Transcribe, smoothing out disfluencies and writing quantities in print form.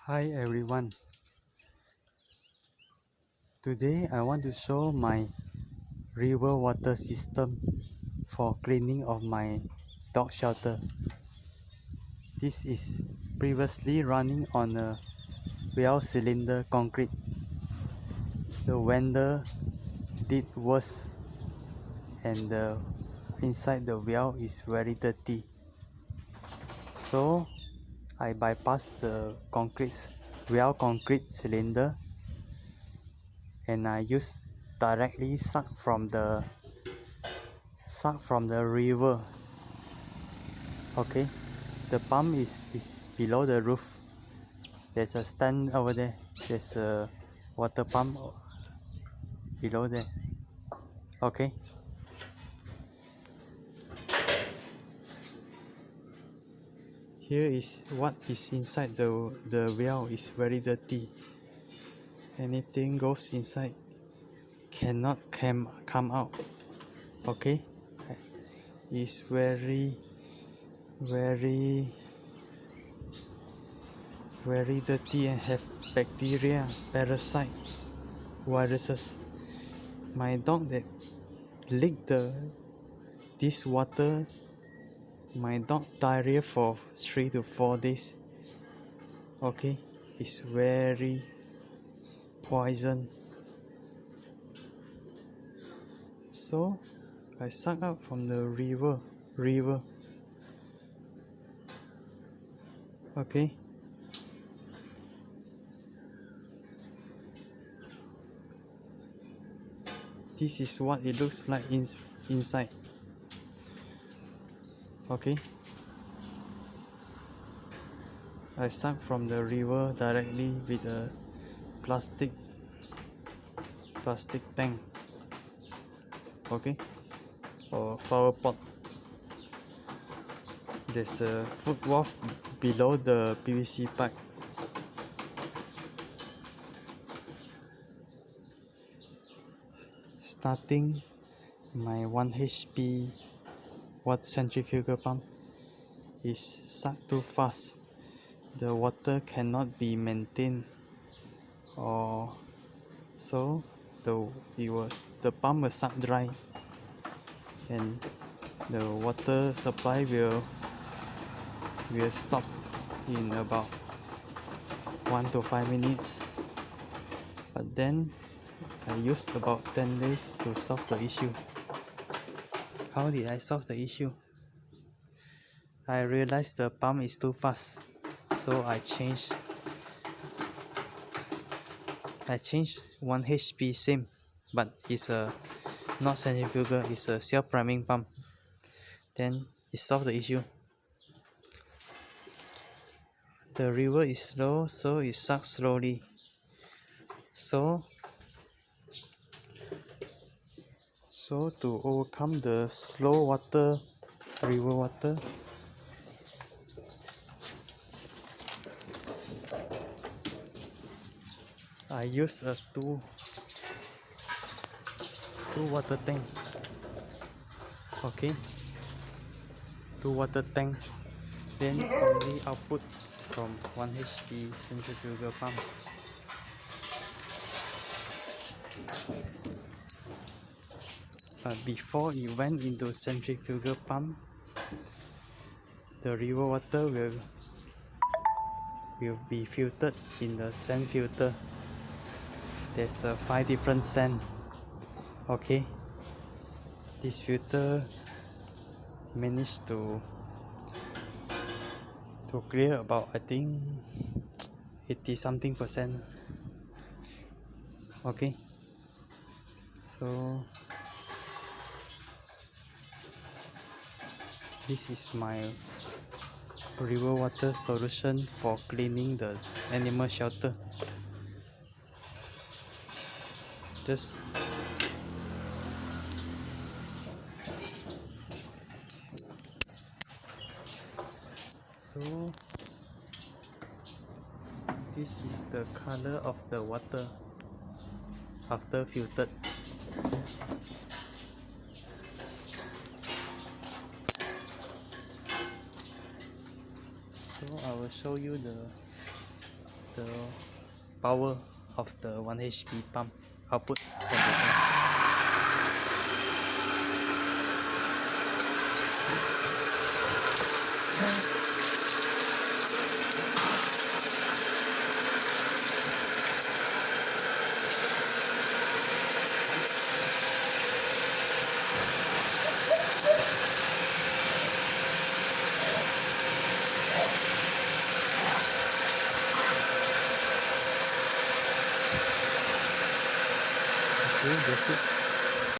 Hi everyone. Today I want to show my river water system for cleaning of my dog shelter. This is previously running on a well cylinder concrete. The vendor did worse and the inside the well is very dirty. So I bypassed the concrete cylinder and I use directly suck from the river. Okay, the pump is below the roof. There's a stand over there. There's a water pump below there. Okay, here is what is inside the well. Is very dirty. Anything goes inside cannot come out. Okay, it's very very dirty and have bacteria, parasite, viruses. My dog that licked this water, my dog diarrhea for 3 to 4 days. Okay, it's very poison. So I suck out from the river. Okay, this is what it looks like inside. Okay, I suck from the river directly with a plastic tank. Okay, or flower pot. There's a footwalk below the PVC pipe. Starting my 1 HP water centrifugal pump is sucked too fast. The water cannot be maintained, or so the pump will suck dry and the water supply will stop in about 1 to 5 minutes. But then I used about 10 days to solve the issue. How did I solve the issue? I realized the pump is too fast, so I changed 1 HP same, but it's a not centrifugal, it's a self-priming pump. Then it solved the issue. The river is slow, so it sucks slowly. So to overcome the slow river water, I use a two water tank. Okay, 2 water tank, then only output from 1 HP centrifugal pump. Before it went into centrifugal pump, the river water will be filtered in the sand filter. There's 5 different sand. Okay, this filter managed to clear about, I think, 80 something percent. Okay, so this is my river water solution for cleaning the animal shelter. Just so this is the color of the water after filtered. So I will show you the the power of the 1 HP pump output from the tank. Okay, that's it.